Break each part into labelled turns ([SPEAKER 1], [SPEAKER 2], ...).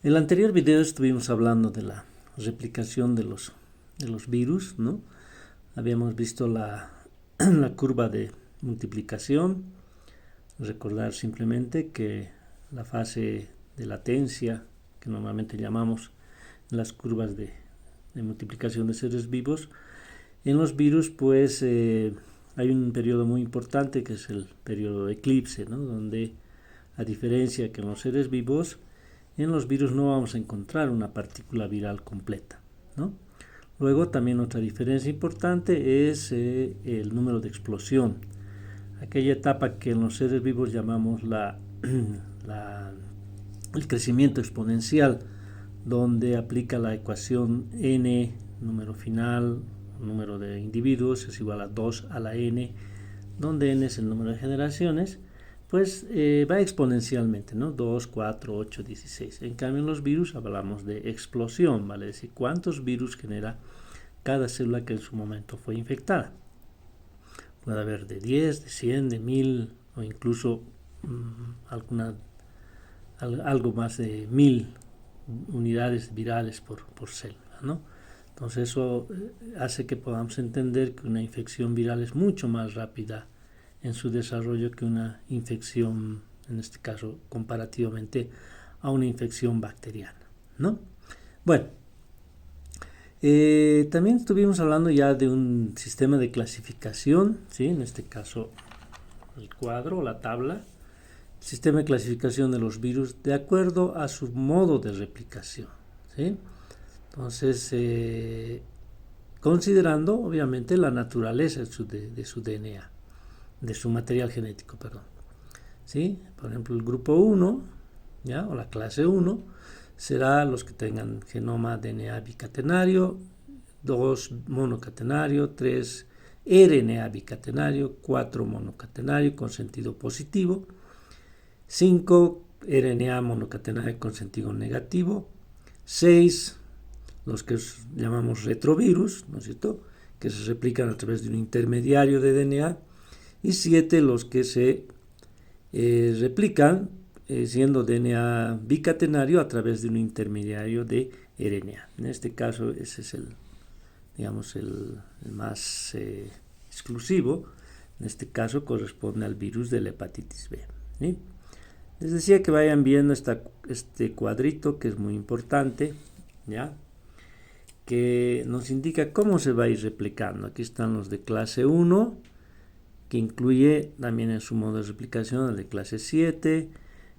[SPEAKER 1] En el anterior video estuvimos hablando de la replicación de los virus, ¿no? Habíamos visto la curva de multiplicación. Recordar simplemente que la fase de latencia, que normalmente llamamos las curvas de multiplicación de seres vivos, en los virus pues hay un periodo muy importante que es el periodo de eclipse, ¿no? Donde, a diferencia que en los seres vivos, en los virus no vamos a encontrar una partícula viral completa, ¿no? Luego también otra diferencia importante es el número de explosión, aquella etapa que en los seres vivos llamamos el crecimiento exponencial, donde aplica la ecuación n, número final, número de individuos, es igual a 2 a la n, donde n es el número de generaciones, pues va exponencialmente, ¿no? 2, 4, 8, 16. En cambio, en los virus hablamos de explosión, ¿vale? Es decir, cuántos virus genera cada célula que en su momento fue infectada. Puede haber de 10, de 100, de 1000 o incluso algo más de 1000 unidades virales por célula, ¿no? Entonces eso hace que podamos entender que una infección viral es mucho más rápida en su desarrollo que una infección, en este caso comparativamente a una infección bacteriana, ¿no? Bueno, también estuvimos hablando ya de un sistema de clasificación, ¿sí? En este caso el cuadro o la tabla, sistema de clasificación de los virus de acuerdo a su modo de replicación, ¿sí? Entonces, considerando obviamente la naturaleza de su DNA, de su material genético, perdón, ¿sí? Por ejemplo, el grupo 1, ¿ya? O la clase 1 será los que tengan genoma DNA bicatenario, 2 monocatenario, 3 RNA bicatenario, 4 monocatenario con sentido positivo, 5 RNA monocatenario con sentido negativo, 6 los que llamamos retrovirus, ¿no es cierto?, que se replican a través de un intermediario de DNA, y 7 los que se replican siendo DNA bicatenario a través de un intermediario de RNA. En este caso ese es el más exclusivo. En este caso corresponde al virus de la hepatitis B, ¿sí? Les decía que vayan viendo este cuadrito, que es muy importante, ¿ya?, que nos indica cómo se va a ir replicando. Aquí están los de clase 1, que incluye también en su modo de replicación el de clase 7,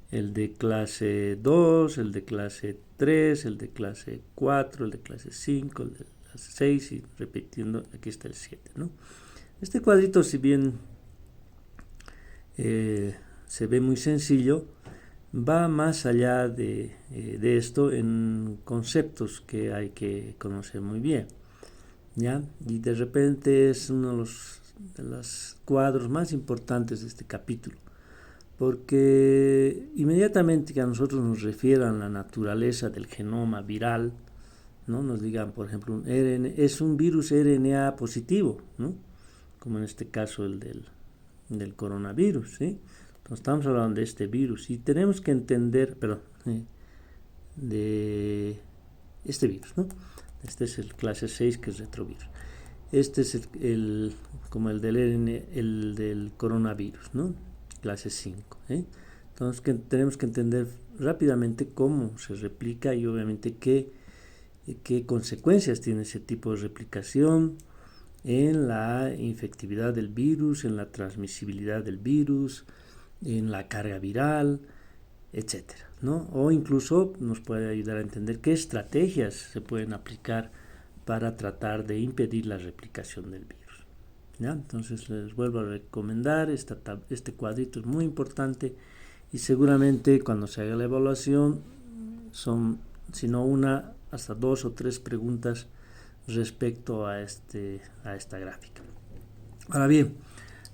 [SPEAKER 1] el de clase 2, el de clase 3, el de clase 4, el de clase 5, el de clase 6, y repitiendo, aquí está el 7, ¿no? Este cuadrito, si bien se ve muy sencillo, va más allá de esto en conceptos que hay que conocer muy bien, ¿ya? Y de repente es uno de los cuadros más importantes de este capítulo, porque inmediatamente que a nosotros nos refieran la naturaleza del genoma viral, ¿no? Nos digan, por ejemplo, es un virus RNA positivo, ¿no?, como en este caso el del coronavirus, ¿sí? Entonces estamos hablando de este virus y tenemos que entender, de este virus, ¿no? Este es el clase 6, que es retrovirus. Este es como el del coronavirus, ¿no? Clase 5, ¿eh? Entonces tenemos que entender rápidamente cómo se replica y obviamente qué consecuencias tiene ese tipo de replicación en la infectividad del virus, en la transmisibilidad del virus, en la carga viral, etcétera, ¿no? O incluso nos puede ayudar a entender qué estrategias se pueden aplicar para tratar de impedir la replicación del virus, ¿ya? Entonces les vuelvo a recomendar, este cuadrito es muy importante y seguramente cuando se haga la evaluación son, si no una, hasta 2 o 3 preguntas respecto a esta gráfica. Ahora bien,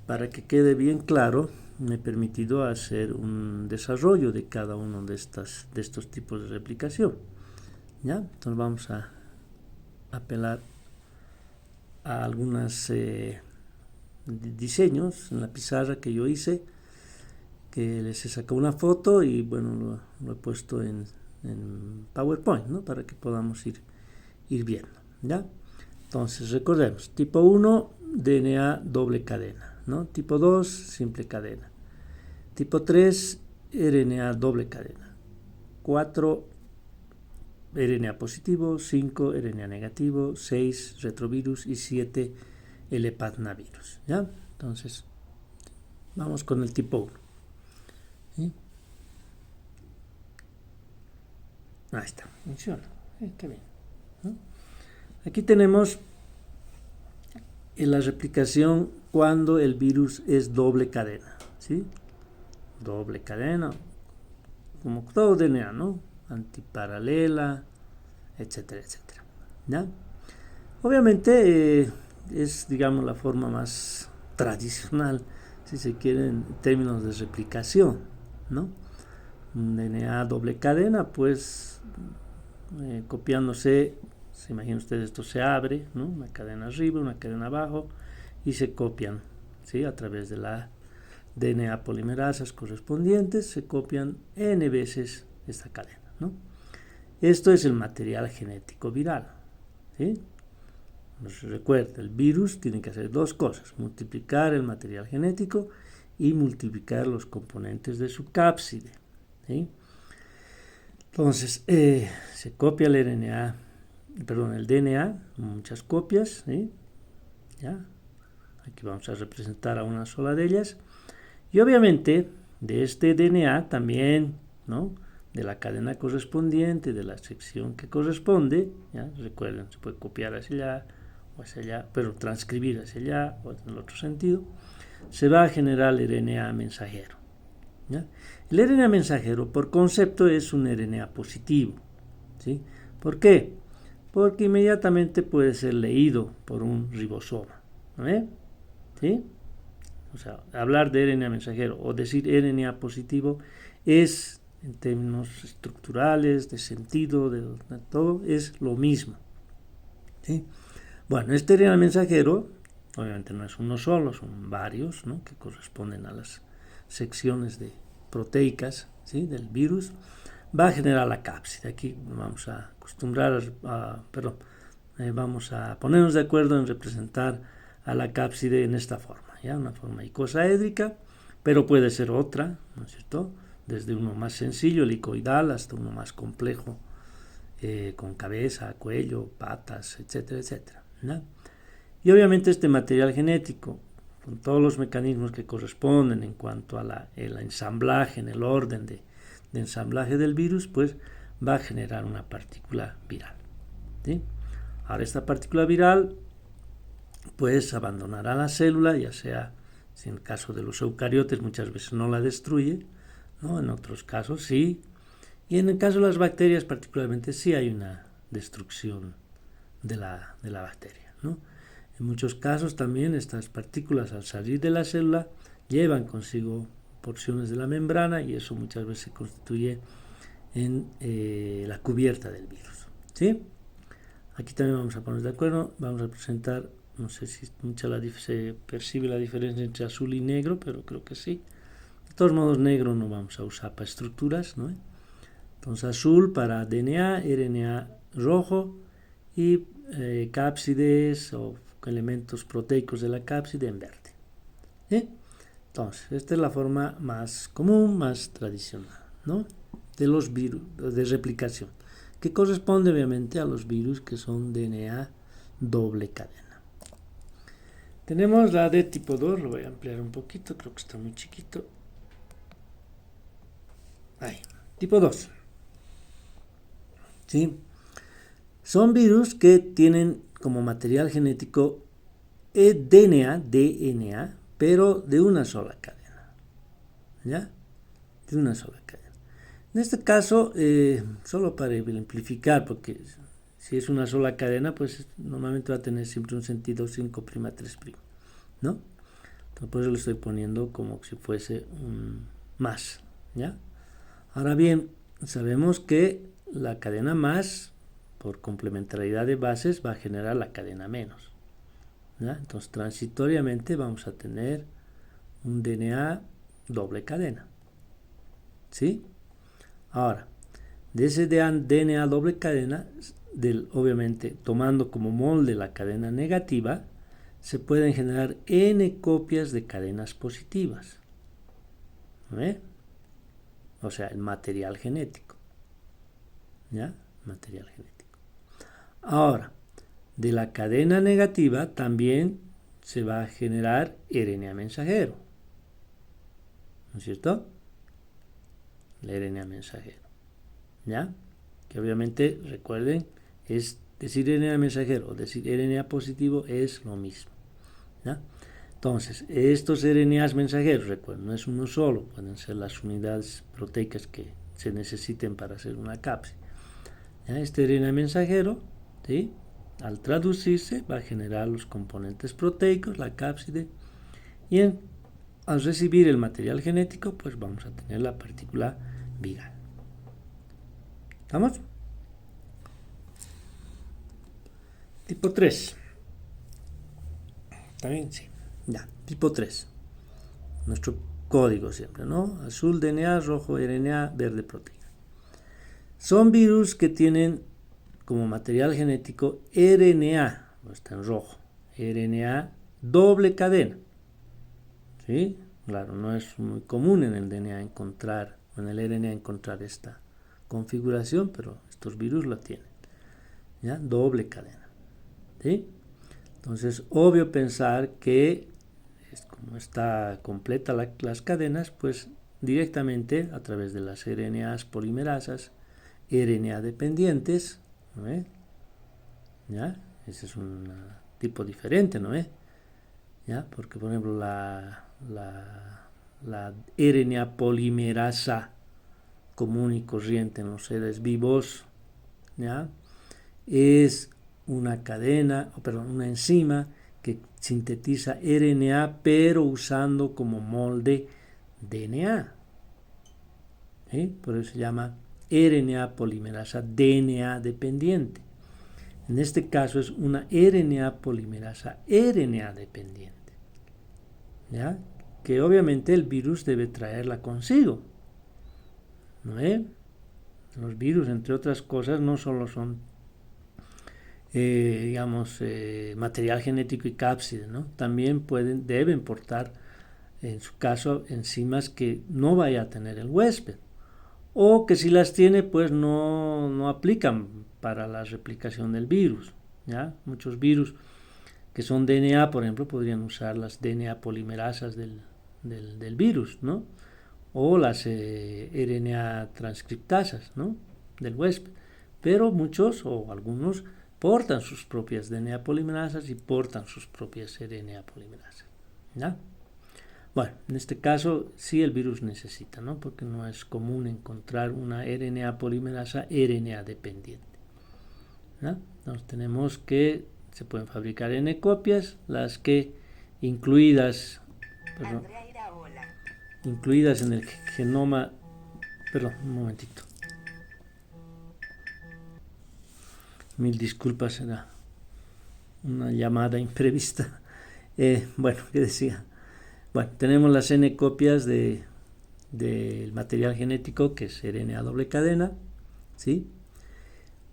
[SPEAKER 1] para que quede bien claro, me he permitido hacer un desarrollo de cada uno de estos tipos de replicación, ¿ya? Entonces vamos a apelar a algunos diseños en la pizarra que yo hice, que les he sacado una foto y bueno, lo he puesto en en PowerPoint, ¿no? Para que podamos ir viendo, ¿ya? Entonces, recordemos, tipo 1, DNA doble cadena, ¿no? Tipo 2, simple cadena. Tipo 3, RNA doble cadena. 4, RNA positivo. 5, RNA negativo. 6, retrovirus. Y 7, el hepatnavirus, ¿ya? Entonces, vamos con el tipo 1. ¿Sí? Ahí está, funciona. Qué bien, ¿no? Aquí tenemos la replicación cuando el virus es doble cadena, ¿sí? Doble cadena, como todo DNA, ¿no? Antiparalela, etcétera, etcétera, ¿ya? Obviamente es, digamos, la forma más tradicional, si se quiere, en términos de replicación, ¿no? Un DNA doble cadena, pues copiándose, se imagina ustedes, esto se abre, ¿no? Una cadena arriba, una cadena abajo, y se copian, ¿sí? A través de la DNA polimerasas correspondientes, se copian n veces esta cadena, ¿no? Esto es el material genético viral, ¿sí? Nos recuerda, el virus tiene que hacer dos cosas: multiplicar el material genético y multiplicar los componentes de su cápside, ¿sí? Entonces, se copia el el DNA, muchas copias, ¿sí? ¿Ya? Aquí vamos a representar a una sola de ellas. Y obviamente, de este DNA también, ¿no? De la cadena correspondiente, de la sección que corresponde, ¿ya? Recuerden, se puede copiar hacia allá o hacia allá, pero transcribir hacia allá o en el otro sentido, se va a generar el RNA mensajero, ¿ya? El RNA mensajero, por concepto, es un RNA positivo, ¿sí? ¿Por qué? Porque inmediatamente puede ser leído por un ribosoma, ¿no? ¿Sí? O sea, hablar de RNA mensajero o decir RNA positivo es, en términos estructurales, de sentido, de todo, es lo mismo, ¿sí? Bueno, este RNA mensajero, obviamente no es uno solo, son varios, ¿no? Que corresponden a las secciones proteicas, ¿sí? Del virus, va a generar la cápside. Aquí vamos a vamos a ponernos de acuerdo en representar a la cápside en esta forma, ¿ya? Una forma icosaédrica, pero puede ser otra, ¿no es cierto? Desde uno más sencillo, helicoidal, hasta uno más complejo, con cabeza, cuello, patas, etcétera, etcétera, ¿no? Y obviamente este material genético, con todos los mecanismos que corresponden en cuanto a el ensamblaje, en el orden de ensamblaje del virus, pues va a generar una partícula viral, ¿sí? Ahora esta partícula viral pues abandonará la célula, ya sea, si en el caso de los eucariotes muchas veces no la destruye, ¿no? En otros casos sí, y en el caso de las bacterias particularmente sí hay una destrucción de la bacteria, ¿no? En muchos casos también estas partículas, al salir de la célula, llevan consigo porciones de la membrana, y eso muchas veces se constituye en la cubierta del virus, ¿sí? Aquí también vamos a poner de acuerdo, vamos a presentar, no sé si se percibe la diferencia entre azul y negro, pero creo que sí. De todos modos, negro no vamos a usar para estructuras, ¿no? Entonces, azul para DNA, RNA rojo, y cápsides o elementos proteicos de la cápside en verde, ¿sí? Entonces, esta es la forma más común, más tradicional, ¿no? De los virus, de replicación, que corresponde obviamente a los virus que son DNA doble cadena. Tenemos la de tipo 2, lo voy a ampliar un poquito, creo que está muy chiquito. Ahí, tipo 2. ¿Sí? Son virus que tienen como material genético DNA, pero de una sola cadena, ¿ya? De una sola cadena. En este caso, solo para ejemplificar, porque si es una sola cadena, pues normalmente va a tener siempre un sentido 5'3', ¿no? Entonces, por eso lo estoy poniendo como si fuese un más, ¿ya? Ahora bien, sabemos que la cadena más, por complementariedad de bases, va a generar la cadena menos, ¿ya? Entonces, transitoriamente vamos a tener un DNA doble cadena, ¿sí? Ahora, De ese DNA doble cadena, obviamente tomando como molde la cadena negativa, se pueden generar n copias de cadenas positivas. ¿Ve? O sea, el material genético. ¿Ya? Material genético. Ahora, de la cadena negativa también se va a generar RNA mensajero. ¿No es cierto? El RNA mensajero. ¿Ya? Que obviamente, recuerden, es decir RNA mensajero o decir RNA positivo es lo mismo. ¿Ya? Entonces, estos RNAs mensajeros, recuerden, no es uno solo, pueden ser las unidades proteicas que se necesiten para hacer una cápside. ¿Ya? Este RNA mensajero, ¿sí?, al traducirse va a generar los componentes proteicos, la cápside, y al recibir el material genético, pues vamos a tener la partícula viral. ¿Estamos? Tipo 3. ¿Está bien? Sí. Ya, tipo 3. Nuestro código siempre, ¿no? Azul DNA, rojo RNA, verde proteína. Son virus que tienen como material genético RNA, está en rojo, RNA doble cadena. ¿Sí? Claro, no es muy común en el DNA encontrar, en el RNA encontrar esta configuración, pero estos virus la tienen. ¿Ya? Doble cadena. ¿Sí? Entonces, obvio pensar que, como está completa las cadenas, pues directamente a través de las RNAs polimerasas, RNA dependientes, ¿no ve? ¿Ya? Ese es un tipo diferente, ¿no ve? ¿Ya? Porque, por ejemplo, la RNA polimerasa común y corriente en los seres vivos, ¿ya?, es una cadena, una enzima que sintetiza RNA, pero usando como molde DNA. ¿Sí? Por eso se llama RNA polimerasa DNA dependiente. En este caso es una RNA polimerasa RNA dependiente. ¿Ya? Que obviamente el virus debe traerla consigo. ¿No es? Los virus, entre otras cosas, no solo son material genético y cápside, ¿no? También deben portar, en su caso, enzimas que no vaya a tener el huésped, o que si las tiene, pues no aplican para la replicación del virus, ¿ya? Muchos virus que son DNA, por ejemplo, podrían usar las DNA polimerasas del virus, ¿no? O las RNA transcriptasas, ¿no?, del huésped. Pero muchos o algunos portan sus propias DNA polimerasas y portan sus propias RNA polimerasas. ¿Ya? Bueno, en este caso sí el virus necesita, ¿no?, porque no es común encontrar una RNA polimerasa RNA dependiente. ¿Ya? Entonces tenemos que se pueden fabricar N copias, las que incluidas en el genoma, un momentito, mil disculpas, era una llamada imprevista. Bueno, ¿qué decía? Bueno, tenemos las N copias del material genético, que es RNA doble cadena, ¿sí?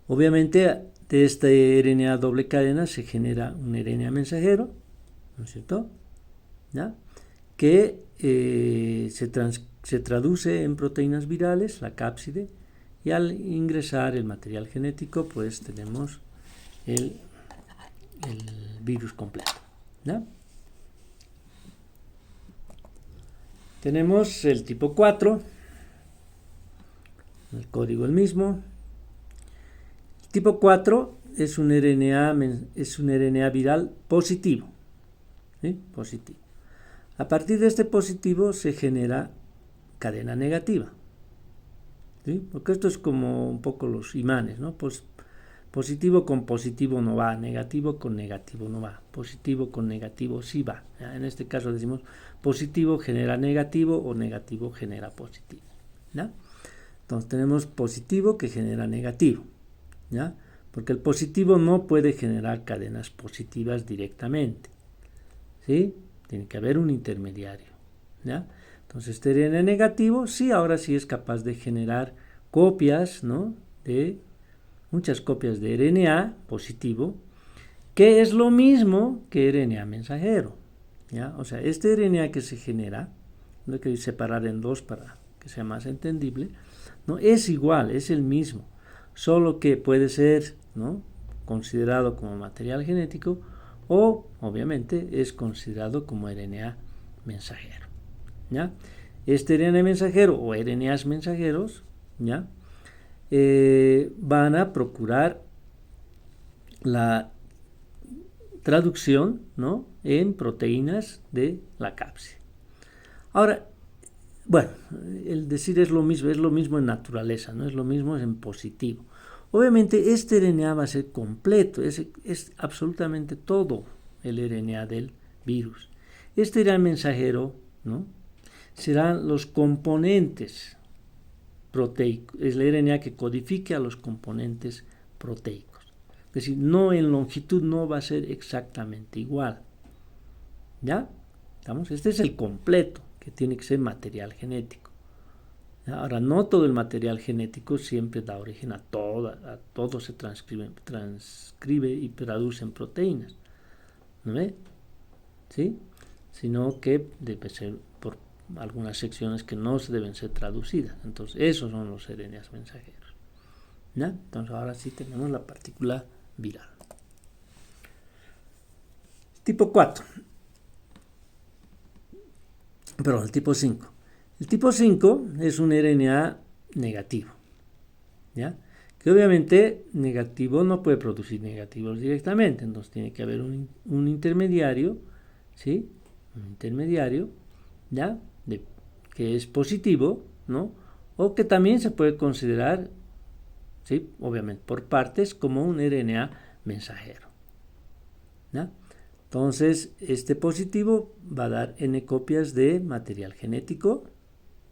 [SPEAKER 1] Obviamente de esta RNA doble cadena se genera un RNA mensajero, ¿no es cierto?, ¿ya?, que se traduce en proteínas virales, la cápside, y al ingresar el material genético, pues tenemos el virus completo, ¿ya? Tenemos el tipo 4, el código el mismo. El tipo 4 es un RNA viral positivo, ¿sí? Positivo. A partir de este positivo se genera cadena negativa, ¿sí? Porque esto es como un poco los imanes, ¿no? Pues positivo con positivo no va, negativo con negativo no va, positivo con negativo sí va. ¿Ya? En este caso decimos positivo genera negativo o negativo genera positivo. ¿Ya? Entonces tenemos positivo que genera negativo, ¿ya?, porque el positivo no puede generar cadenas positivas directamente, ¿sí? Tiene que haber un intermediario, ¿ya? Entonces este RNA negativo sí, ahora sí es capaz de generar copias, ¿no? Muchas copias de RNA positivo, que es lo mismo que RNA mensajero, ¿ya? O sea, este RNA que se genera, no hay que separar en dos para que sea más entendible, ¿no? Es igual, es el mismo, solo que puede ser, ¿no?, considerado como material genético o, obviamente, es considerado como RNA mensajero, ¿ya? Este RNA mensajero o RNAs mensajeros, ¿ya?, van a procurar la traducción, ¿no?, en proteínas de la cápside. Ahora, bueno, el decir es lo mismo en naturaleza, no es lo mismo en positivo. Obviamente este RNA va a ser completo, es absolutamente todo el RNA del virus. Este RNA mensajero, ¿no?, serán los componentes proteicos, es el RNA que codifique a los componentes proteicos. Es decir, no en longitud no va a ser exactamente igual. ¿Ya? ¿Estamos? Este es el completo, que tiene que ser material genético. Ahora, no todo el material genético siempre da origen a todo se transcribe y traduce en proteínas, ¿no ve? ¿Sí? Sino que debe ser por algunas secciones que no se deben ser traducidas. Entonces, esos son los RNAs mensajeros, ¿ya? Entonces, ahora sí tenemos la partícula viral. Tipo 4. Perdón, el tipo 5. El tipo 5 es un RNA negativo, ¿ya? Que obviamente negativo no puede producir negativos directamente, entonces tiene que haber un intermediario, ¿sí? Un intermediario, ¿ya?, que es positivo, ¿no? O que también se puede considerar, ¿sí?, obviamente por partes, como un RNA mensajero, ¿ya? Entonces, este positivo va a dar n copias de material genético,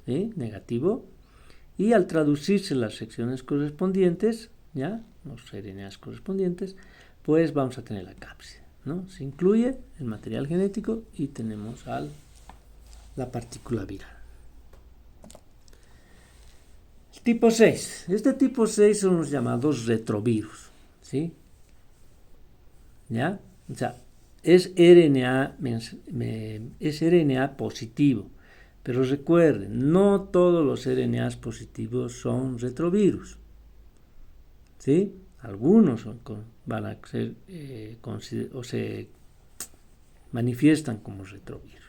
[SPEAKER 1] ¿sí?, negativo, y al traducirse las secciones correspondientes, ¿ya?, los RNAs correspondientes, pues vamos a tener la cápside, ¿no? Se incluye el material genético y tenemos la partícula viral. El tipo 6. Este tipo 6 son los llamados retrovirus, ¿sí? ¿Ya? O sea, es RNA positivo. Pero recuerden, no todos los RNAs positivos son retrovirus, ¿sí? Algunos van a ser o se manifiestan como retrovirus.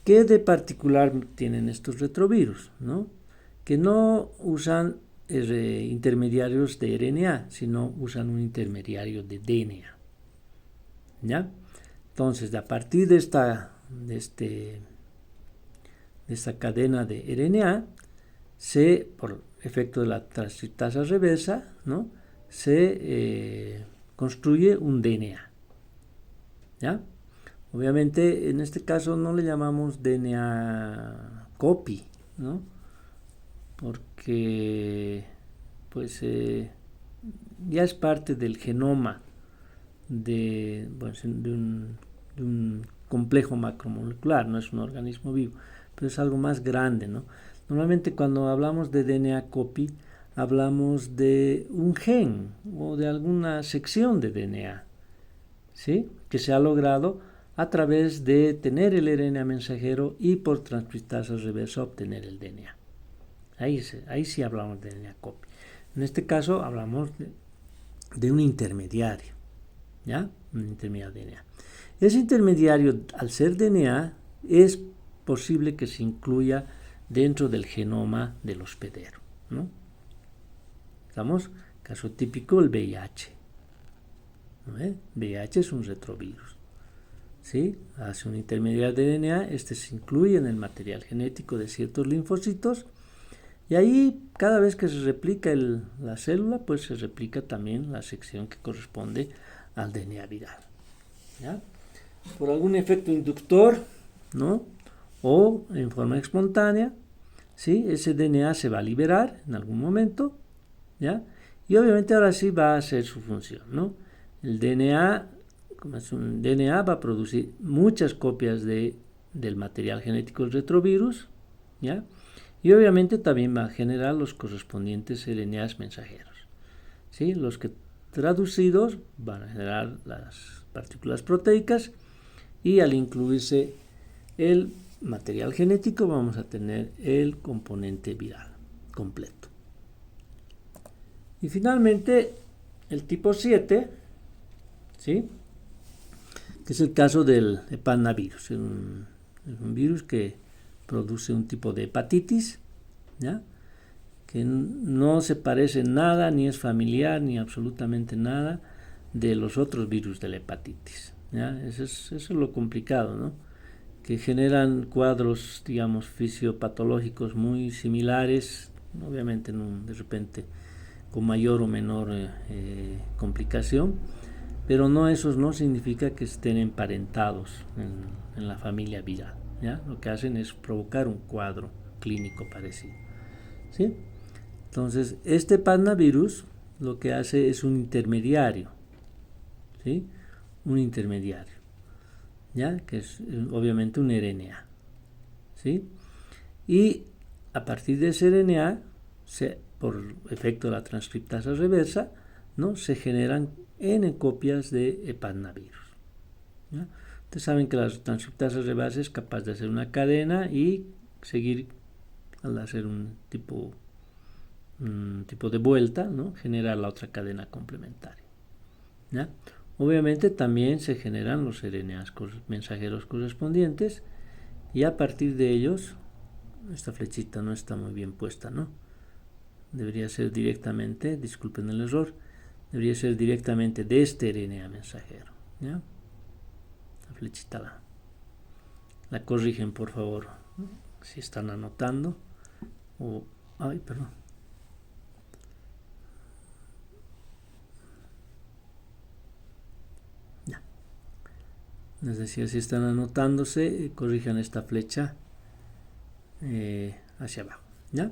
[SPEAKER 1] ¿Qué de particular tienen estos retrovirus, no? Que no usan intermediarios de RNA, sino usan un intermediario de DNA, ¿ya? Entonces, a partir de esta cadena de RNA, por efecto de la transcriptasa reversa, ¿no?, se construye un DNA, ¿ya? Obviamente, en este caso no le llamamos DNA copy, ¿no?, porque pues ya es parte del genoma de un complejo macromolecular, no es un organismo vivo, pero es algo más grande, ¿no? Normalmente cuando hablamos de DNA copy, hablamos de un gen o de alguna sección de DNA, ¿sí?, que se ha logrado a través de tener el RNA mensajero y por transcriptasa reversa obtener el DNA. Ahí sí hablamos de DNA copy. En este caso hablamos de un intermediario, ¿ya? Un intermediario de DNA. Ese intermediario, al ser DNA, es posible que se incluya dentro del genoma del hospedero, ¿no? ¿Estamos? Caso típico, el VIH. ¿No? VIH es un retrovirus, ¿sí? Hace un intermediario de DNA, este se incluye en el material genético de ciertos linfocitos, y ahí cada vez que se replica la célula, pues se replica también la sección que corresponde al DNA viral, ¿ya? Por algún efecto inductor, ¿no?, o en forma espontánea, ¿sí?, ese DNA se va a liberar en algún momento, ¿ya? Y obviamente ahora sí va a hacer su función, ¿no? El DNA, como es un DNA, va a producir muchas copias del material genético del retrovirus, ¿ya? Y obviamente también va a generar los correspondientes RNAs mensajeros. ¿Sí? Los que traducidos van a generar las partículas proteicas, y al incluirse el material genético vamos a tener el componente viral completo. Y finalmente el tipo 7, ¿sí? Que es el caso del hepanavirus. Es un virus que produce un tipo de hepatitis, ¿ya? Que no se parece en nada, ni es familiar, ni absolutamente nada de los otros virus de la hepatitis, ¿ya? Eso es lo complicado, ¿no? Que generan cuadros, digamos, fisiopatológicos muy similares, obviamente de repente con mayor o menor complicación, pero no, esos no significa que estén emparentados en la familia viral, ¿ya? Lo que hacen es provocar un cuadro clínico parecido, ¿sí? Entonces, este panavirus lo que hace es un intermediario, ¿sí? Un intermediario, ¿ya? Que es obviamente un RNA, ¿sí? Y a partir de ese RNA, por efecto de la transcriptasa reversa, ¿no? Se generan N copias de hepanavirus, ¿ya? Ustedes saben que la transcriptasa reversa es capaz de hacer una cadena y seguir al hacer un tipo de vuelta, ¿no? Genera la otra cadena complementaria, ¿ya? Obviamente también se generan los RNAs mensajeros correspondientes, y a partir de ellos, esta flechita no está muy bien puesta, ¿no? Debería ser directamente, disculpen el error, debería ser directamente de este RNA mensajero, ¿ya? La flechita la corrigen, por favor, ¿no? Si están anotando, ay, perdón. Ya. Les decía, si están anotándose, corrijan esta flecha hacia abajo, ¿ya?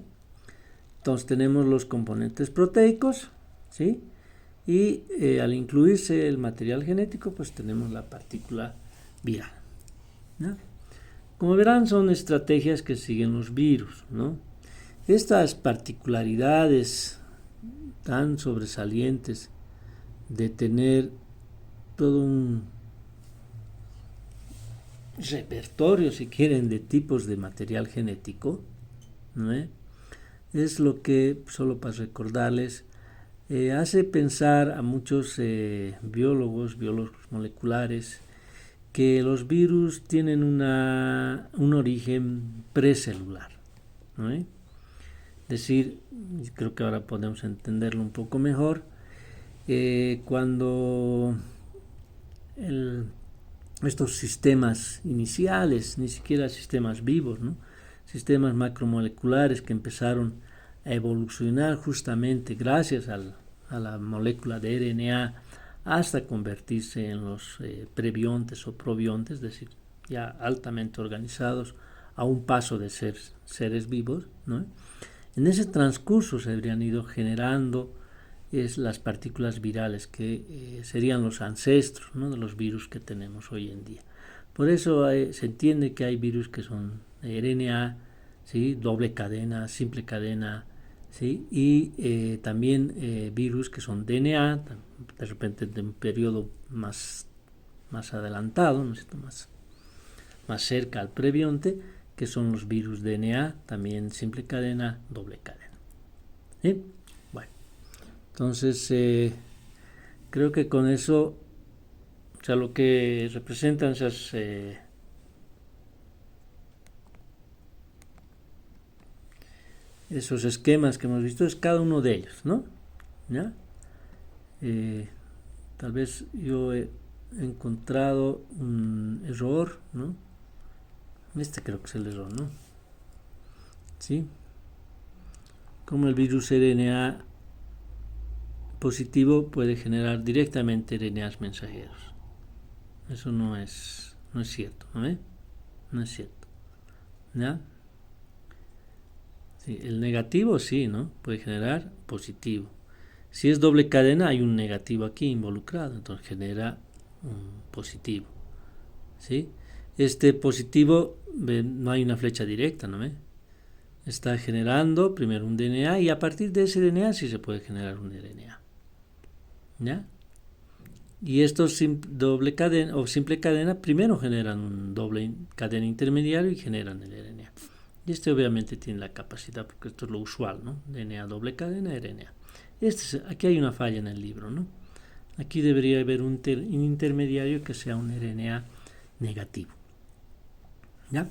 [SPEAKER 1] Entonces tenemos los componentes proteicos, ¿sí? Y al incluirse el material genético, pues tenemos la partícula viral, ¿no? Como verán, son estrategias que siguen los virus, ¿no? Estas particularidades tan sobresalientes de tener todo un repertorio, si quieren, de tipos de material genético, ¿no? Es lo que, solo para recordarles, hace pensar a muchos biólogos moleculares, que los virus tienen un origen precelular, ¿no? Es decir, creo que ahora podemos entenderlo un poco mejor, cuando estos sistemas iniciales, ni siquiera sistemas vivos, ¿no? Sistemas macromoleculares que empezaron a evolucionar justamente gracias a la molécula de RNA, hasta convertirse en los prebiontes o probiontes, es decir, ya altamente organizados a un paso de ser seres vivos, ¿no? En ese transcurso se habrían ido generando las partículas virales, que serían los ancestros, ¿no? De los virus que tenemos hoy en día. Por eso se entiende que hay virus que son RNA, ¿sí? Doble cadena, simple cadena, ¿sí? Y también virus que son DNA, de repente de un periodo más adelantado, ¿no es cierto? Más cerca al prebionte, que son los virus DNA, también simple cadena, doble cadena, ¿sí? Bueno, entonces creo que con eso, o sea, lo que representan esos esquemas que hemos visto es cada uno de ellos, ¿no? ¿Ya? Tal vez yo he encontrado un error, ¿no? Este creo que es el error, ¿no? ¿Sí? Como el virus RNA positivo puede generar directamente RNAs mensajeros. Eso no es cierto, ¿no? No es cierto, ¿ya? Sí, el negativo sí, ¿no? Puede generar positivo. Si es doble cadena, hay un negativo aquí involucrado, entonces genera un positivo, ¿sí? Este positivo, no hay una flecha directa, ¿no? está generando primero un DNA y a partir de ese DNA sí se puede generar un RNA. ¿Ya? Y estos doble cadena o simple cadena primero generan un doble cadena intermediario y generan el RNA. Y este obviamente tiene la capacidad, porque esto es lo usual, ¿no? DNA doble cadena, RNA. Aquí hay una falla en el libro, ¿no? Aquí debería haber un intermediario que sea un RNA negativo. ¿Ya?